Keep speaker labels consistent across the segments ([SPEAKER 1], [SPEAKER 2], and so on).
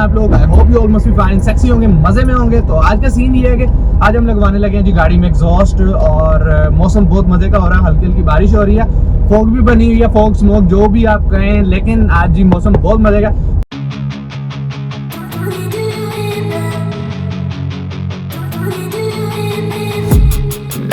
[SPEAKER 1] आप लोग? I hope you all must be fine, sexy होंगे, मजे में होंगे। तो आज का सीन ये है कि आज हम लगवाने लगे हैं जी गाड़ी में एग्जॉस्ट, और मौसम बहुत मजे का हो रहा है, हल्की हल्की बारिश हो रही है, फॉग भी बनी हुई है, फॉग स्मोक जो भी आप कहें, लेकिन आज जी मौसम बहुत मजे का।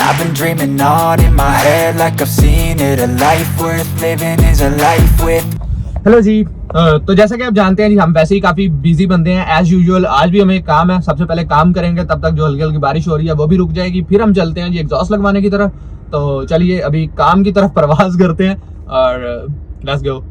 [SPEAKER 2] I've been dreaming on in my head like I've seen it. A life worth living is a life with.
[SPEAKER 1] Hello ji, तो जैसा कि आप जानते हैं जी, हम वैसे ही काफी बिजी बंदे हैं एज यूजुअल। आज भी हमें काम है, सबसे पहले काम करेंगे, तब तक जो हल्की हल्की बारिश हो रही है वो भी रुक जाएगी, फिर हम चलते हैं जी एग्जॉस्ट लगवाने की तरफ। तो चलिए अभी काम की तरफ प्रवास करते हैं और लेट्स गो।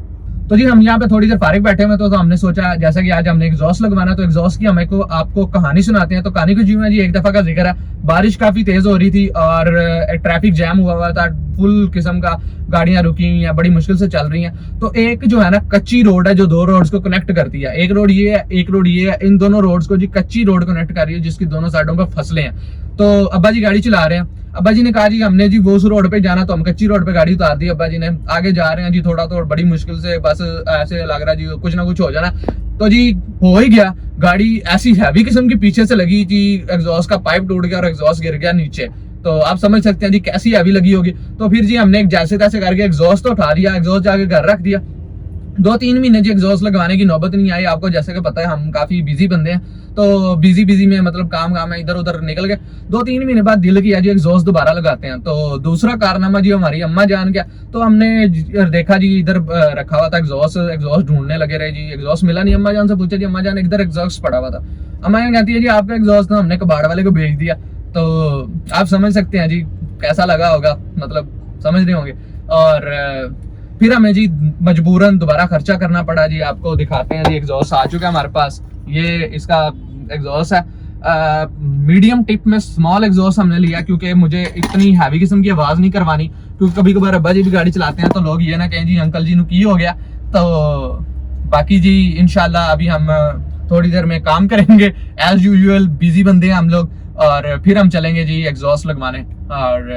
[SPEAKER 1] तो जी हम यहाँ पे थोड़ी देर फारिग बैठे हुए, तो हमने सोचा जैसा कि आज हमने एग्जॉस्ट लगवाना, तो एग्जॉस्ट की हमें को आपको कहानी सुनाते हैं। तो कहानी कुछ यूं है जी, एक दफा का जिक्र है, बारिश काफी तेज हो रही थी और ट्रैफिक जैम हुआ था, फुल किस्म का गाड़ियां रुकी हुई हैं, बड़ी मुश्किल से चल रही हैं। तो एक जो है ना कच्ची रोड है जो दो रोड्स को कनेक्ट करती है, एक रोड ये है, एक रोड ये है, इन दोनों रोड्स को जी कच्ची रोड कनेक्ट कर रही है, जिसकी दोनों साइडों पर फसलें हैं। तो अब्बा जी गाड़ी चला रहे हैं, अब्बा जी ने कहा जी हमने जी वो उस रोड पे जाना, तो हम कच्ची रोड पे गाड़ी उतार दी। अब्बा जी ने आगे जा रहे हैं जी, थोड़ा तो बड़ी मुश्किल से, बस ऐसे लग रहा जी कुछ ना कुछ हो जाना। तो जी हो ही गया, गाड़ी ऐसी हैवी किस्म की पीछे से लगी जी, एग्जॉस्ट का पाइप टूट गया और एग्जॉस्ट गिर गया नीचे। तो आप समझ सकते हैं जी कैसी हैवी लगी होगी। तो फिर जी हमने जैसे तैसे करके एग्जॉस्ट तो उठा लिया, एग्जॉस्ट जाके घर रख दिया। 2-3 महीने जी एग्जॉस्ट लगवाने की नौबत नहीं आई। आपको जैसे कि पता है हम काफी बिजी बंदे हैं, तो बिजी में मतलब काम में इधर उधर निकल गए। 2-3 महीने बाद दिल किया जी एग्जॉस्ट दोबारा लगाते हैं। तो दूसरा कारनामा जी हमारी अम्मा जान गया, तो हमने देखा जी इधर रखा हुआ था एग्जॉस्ट ढूंढने लगे रहे जी, एग्जॉस्ट मिला नहीं। अम्मा जान से पूछा जी, अम्मा जान इधर एग्जॉस्ट पड़ा हुआ था। अम्मा जान कहती है जी आपका एग्जॉस्ट ना हमने कबाड़ वाले को भेज दिया। तो आप समझ सकते हैं जी कैसा लगा होगा, मतलब समझ रहे होंगे। और फिर हमें जी मजबूरन दोबारा खर्चा करना पड़ा जी। आपको दिखाते हैं जी, एग्जॉस्ट आ चुका है हमारे पास, ये इसका एग्जॉस्ट है। मीडियम टिप में स्मॉल एग्जॉस्ट हमने लिया, क्योंकि मुझे इतनी हैवी किस्म की आवाज नहीं करवानी, क्योंकि कभी कभार अब्बा जी भी गाड़ी चलाते हैं तो लोग ये ना कहें जी अंकल जी नु की हो गया। तो बाकी जी इंशाल्लाह अभी हम थोड़ी देर में काम करेंगे, एज यूजुअल बिजी बंदे हैं हम लोग, और फिर हम चलेंगे जी एग्जॉस्ट लगवाने। और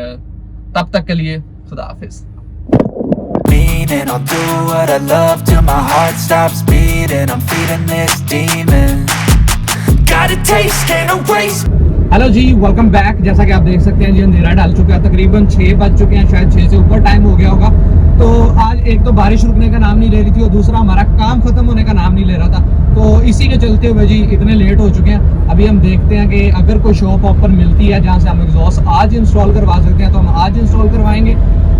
[SPEAKER 1] तब तक के लिए खुदा हाफिज।
[SPEAKER 2] And I'll do what I love till my heart stops beating. I'm feeding this demon. Got a taste, can't erase.
[SPEAKER 1] Hello ji, welcome back. जैसा कि आप देख सकते हैं जी अंधेरा डाल चुका है, तकरीबन 6 बज चुके हैं, शायद 6 से ऊपर टाइम हो गया होगा। तो आज एक तो बारिश रुकने का नाम नहीं ले रही थी, और दूसरा हमारा काम खत्म होने का नाम नहीं ले रहा था। तो इसी के चलते हुए जी इतने लेट हो चुके हैं। अभी हम देखते हैं कि अगर कोई शॉप ऑफर मिलती है जहाँ से हम एग्जॉस्ट आज इंस्टॉल करवा सकते हैं तो हम आज इंस्टॉल करवाएंगे,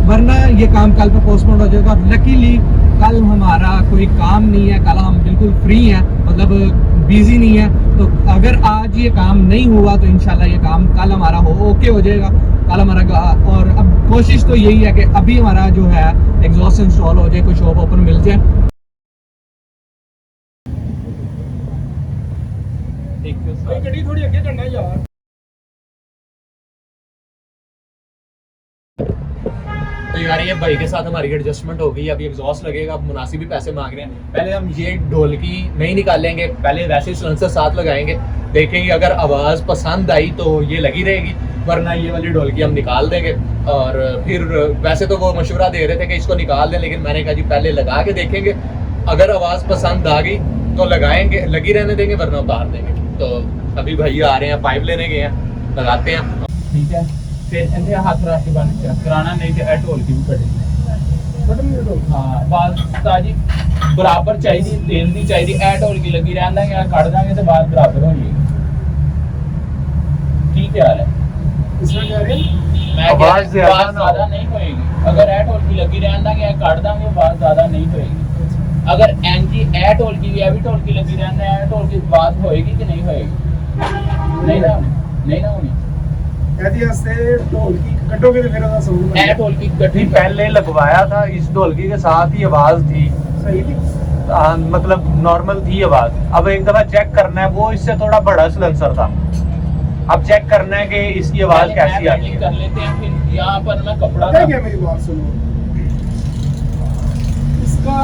[SPEAKER 1] वरना ये काम कल पे पोस्टपोन हो जाएगा। लकीली कल हमारा कोई काम नहीं है, कल हम बिल्कुल फ्री हैं, मतलब बिजी नहीं है। तो अगर आज ये काम नहीं हुआ तो इंशाल्लाह ये काम कल हमारा ओके हो जाएगा, कल हमारा। और अब कोशिश तो यही है कि अभी हमारा जो है एग्जॉस्ट इंस्टॉल हो जाए, कोई शॉप ओपन मिल जाए। गड्डी थोड़ी आगे करना यार। तो यार ये भाई के साथ हमारी एडजस्टमेंट हो गई, अभी एग्जॉस्ट लगेगा, अब मुनासिब भी पैसे मांग रहे हैं। पहले हम ये ढोलकी नहीं निकालेंगे, पहले वैसे ही सिलेंसर साथ लगाएंगे, देखेंगे अगर आवाज़ पसंद आई तो ये लगी रहेगी, वरना ये वाली ढोलकी हम निकाल देंगे। और फिर वैसे तो वो मशवरा दे रहे थे कि इसको निकाल दें, लेकिन मैंने कहा जी पहले लगा के देखेंगे, अगर आवाज़ पसंद आ गई तो लगाएंगे, लगी रहने देंगे, वरना उतार देंगे। तो अभी भैया आ रहे हैं, पाइप लेने गए हैं, लगाते हैं, ठीक है। फिर इन्हें हाथ रख के बंद कराना, नहीं तो ए ढोल की भी कटे। हाँ बात ताजी बराबर चाहिए, तेल नहीं चाहिए, ए ढोल की लगी रहना है, कट देंगे तो बात बराबर हो जाएगी। ठीक है यार, इसमें कह रहे हैं आवाज ज्यादा नहीं होएगी। अगर ए ढोल की लगी रहना है, काट देंगे, बात ज्यादा नहीं होएगी। अगर एनजी ए ढोल की भी ढोल की लगी रहना है, ए ढोल की बात होएगी कि नहीं होएगी? नहीं ना, नहीं ना होनी। ढोलकी कटोगे तो फिर ढोलकी कटी
[SPEAKER 3] पहले लगवाया था, इस ढोलकी के साथ ही आवाज थी,
[SPEAKER 1] सही थी,
[SPEAKER 3] मतलब नॉर्मल थी आवाज। अब एक दफा चेक करना है, वो इससे थोड़ा बड़ा सिलेंसर था, अब चेक करना है कि इसकी आवाज कैसी आती है।
[SPEAKER 1] कर लेते हैं। फिर यहाँ पर मैं कपड़ा क्या, मेरी बात सुनो, इसका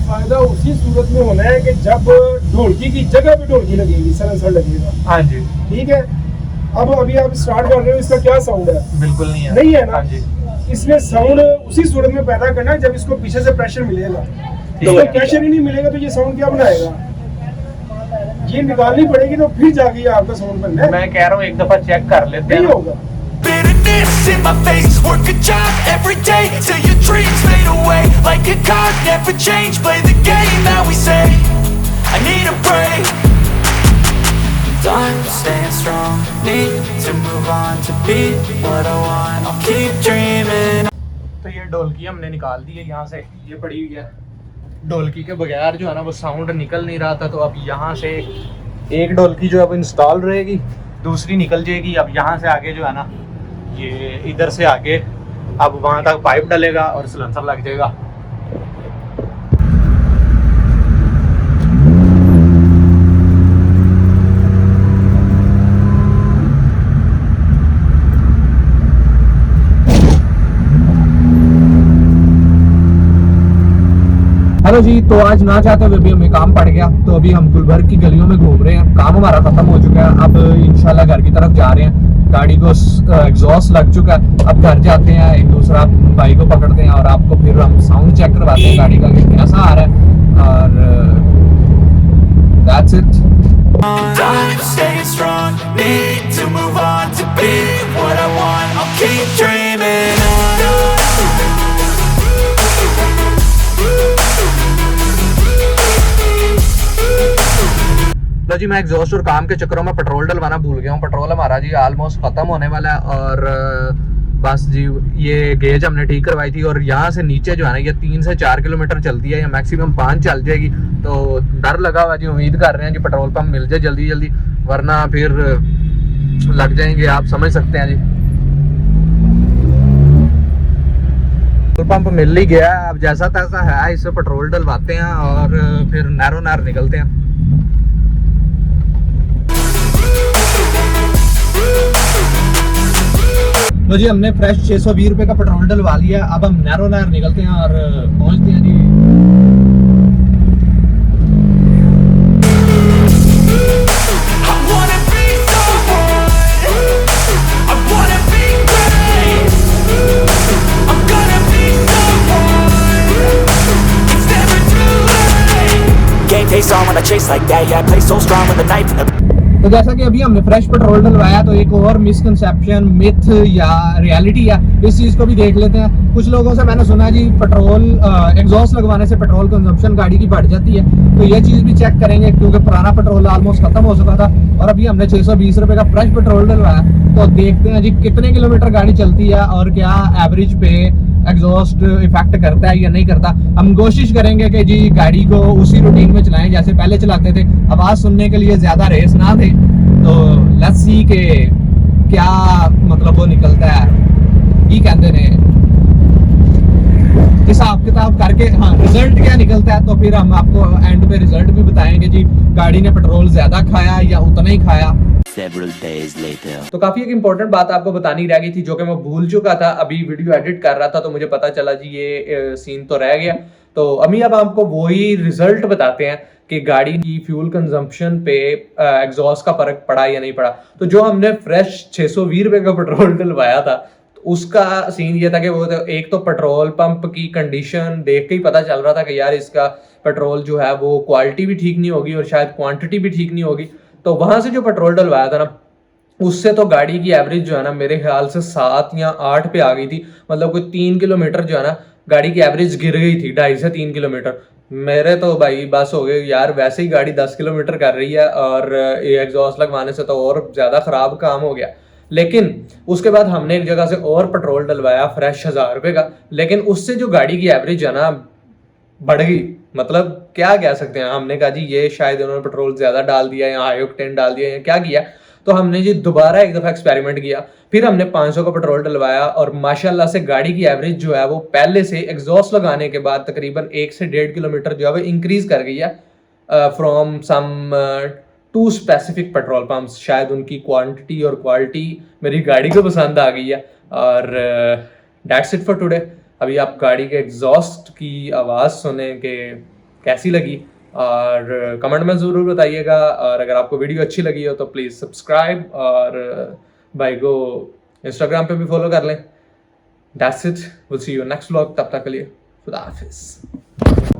[SPEAKER 1] फायदा उसी सूरत में होना है कि जब ढोलकी की जगह पे ढोलकी लगेगी, सिलेंसर लगेगा।
[SPEAKER 3] हाँ जी,
[SPEAKER 1] ठीक है। अब अभी आप स्टार्ट कर रहे हो, इसका क्या साउंड है?
[SPEAKER 3] बिल्कुल नहीं है,
[SPEAKER 1] नहीं है ना।
[SPEAKER 3] हाँ जी,
[SPEAKER 1] इसमें साउंड उसी सूरत में पैदा करना है जब इसको पीछे से प्रेशर मिलेगा। तो प्रेशर ही नहीं मिलेगा तो ये साउंड क्या बनाएगा?
[SPEAKER 4] ये निकालनी पड़ेगी तो फिर जाके ये आपका साउंड बनना है,
[SPEAKER 3] मैं कह रहा हूँ एक दफा चेक कर लेते
[SPEAKER 4] नहीं
[SPEAKER 3] हैं।
[SPEAKER 4] होगा।
[SPEAKER 2] Bitterness in my face, work a job every day till your dreams fade away. Like a card, never change, play the game that we say. I need a break. I'm staying strong, need to move on to be what I want. I'll keep dreaming.
[SPEAKER 3] तो ये ढोलकी हमने निकाल दी है यहाँ से, ये पड़ी हुई है। ढोलकी के बगैर जो है ना वो साउंड निकल नहीं रहा था, तो अब यहाँ से एक ढोलकी जो है वो इंस्टॉल रहेगी, दूसरी निकल जाएगी। अब यहाँ से आगे जो है ना ये इधर से आगे अब वहाँ तक पाइप डलेगा और सिलेंसर लग जाएगा।
[SPEAKER 1] हेलो जी, तो आज ना चाहते हुए भी हमें काम पड़ गया, तो अभी हम गुलबर्ग की गलियों में घूम रहे हैं। काम हमारा खत्म हो चुका है, अब इंशाल्लाह घर की तरफ जा रहे हैं। गाड़ी को एग्जॉस्ट लग चुका है, अब घर जाते हैं, एक दूसरा भाई को पकड़ते हैं और आपको फिर हम साउंड चेक करवाते हैं गाड़ी का कि कैसा आ रहा है। और that's it.
[SPEAKER 2] I'm staying strong, need to move on to be what I want. I'll keep dreaming on.
[SPEAKER 1] लो जी, मैं एग्जॉस्ट और काम के चक्करों में पेट्रोल डलवाना भूल गया हूँ। पेट्रोल हमारा जी ऑलमोस्ट खत्म होने वाला है और बस जी ये गेज हमने ठीक करवाई थी और यहाँ से नीचे जो है ना ये 3 से 4 किलोमीटर चलती है, या मैक्सिमम 5 चल जाएगी। तो डर लगा हुआ जी, उम्मीद कर रहे हैं कि पेट्रोल पंप मिल जाए जल्दी जल्दी, वरना फिर लग जाएंगे, आप समझ सकते हैं जी। पेट्रोल पंप मिल ही गया, अब जैसा तैसा है इससे पेट्रोल डलवाते हैं और फिर नैरो नैर निकलते हैं। तो जी हमने फ्रेश 620 रुपए का पेट्रोल डलवा लिया, अब हम नैरो नैर निकलते हैं और पहुंचते हैं जी।
[SPEAKER 2] Game face on when I chase like that, yeah, I play so strong with a knife in the
[SPEAKER 1] तो जैसा कि अभी हमने फ्रेश पेट्रोल डलवाया, तो एक और मिसकंसेप्शन, मिथ या रियलिटी है, इस चीज को भी देख लेते हैं। कुछ लोगों से मैंने सुना जी पेट्रोल एग्जॉस्ट लगवाने से पेट्रोल कंजम्पशन गाड़ी की बढ़ जाती है, तो ये चीज भी चेक करेंगे क्योंकि पुराना पेट्रोल ऑलमोस्ट खत्म हो चुका था और अभी हमने 620 रुपए का फ्रेश पेट्रोल डलवाया। तो देखते हैं जी कितने किलोमीटर गाड़ी चलती है और क्या एवरेज पे एग्जॉस्ट इफेक्ट करता है या नहीं करता। हम कोशिश करेंगे कि जी गाड़ी को उसी रूटीन में चलाएं जैसे पहले चलाते थे, आवाज सुनने के लिए ज्यादा रेस ना दें। तो लेट्स सी के क्या मतलब वो निकलता है, ये कहते ने हिसाब किताब करके, हाँ रिजल्ट क्या निकलता है, तो फिर हम आपको एंड पे रिजल्ट भी बताएंगे जी गाड़ी ने पेट्रोल ज्यादा खाया या उतना ही खाया।
[SPEAKER 2] Several days later.
[SPEAKER 1] तो काफी एक इंपॉर्टेंट बात आपको बतानी रह गई थी जो कि मैं भूल चुका था, अभी वीडियो एडिट कर रहा था तो मुझे पता चला जी ये सीन तो रह गया। तो अभी अब आपको वही रिजल्ट बताते हैं कि गाड़ी की फ्यूल कंजम्पशन पे एग्जॉस्ट का फर्क पड़ा या नहीं पड़ा। तो जो हमने फ्रेश 620 रुपए का पेट्रोल डलवाया था, तो उसका सीन ये था कि वो एक तो पेट्रोल पंप की कंडीशन देख के ही पता चल रहा था कि यार इसका पेट्रोल जो है वो क्वालिटी भी ठीक नहीं होगी और शायद क्वांटिटी भी ठीक नहीं होगी। तो वहां से जो पेट्रोल डलवाया था ना, उससे तो गाड़ी की एवरेज जो है ना मेरे ख्याल से 7 या 8 पे आ गई थी। मतलब कोई 3 किलोमीटर जो है ना गाड़ी की एवरेज गिर गई थी, 2.5 से 3 किलोमीटर। मेरे तो भाई बस हो गए यार, वैसे ही गाड़ी 10 किलोमीटर कर रही है और ये एग्जॉस्ट लगवाने से तो और ज्यादा खराब काम हो गया। लेकिन उसके बाद हमने एक जगह से और पेट्रोल डलवाया फ्रेश 1000 रुपए का, लेकिन उससे जो गाड़ी की एवरेज है ना बढ़ गई। मतलब क्या कह सकते हैं, हमने कहा जी ये शायद उन्होंने पेट्रोल ज्यादा डाल दिया या हाई ऑक्टेन डाल दिया या क्या किया। तो हमने जी दोबारा एक दफा एक्सपेरिमेंट किया, फिर हमने 500 का पेट्रोल डलवाया और माशाल्लाह से गाड़ी की एवरेज जो है वो पहले से एग्जॉस्ट लगाने के बाद तकरीबन 1 से 1.5 किलोमीटर जो है वो इंक्रीज कर गई है from some 2 specific petrol pumps. शायद उनकी क्वांटिटी और क्वालिटी मेरी गाड़ी को पसंद आ गई है। और दैट्स इट फॉर टुडे। अभी आप गाड़ी के एग्जॉस्ट की आवाज़ सुने कि कैसी लगी और कमेंट में ज़रूर बताइएगा। और अगर आपको वीडियो अच्छी लगी हो तो प्लीज़ सब्सक्राइब और भाई को इंस्टाग्राम पे भी फॉलो कर लें। That's it, will see you next vlog. तब तक के लिए खुदा हाफिज़।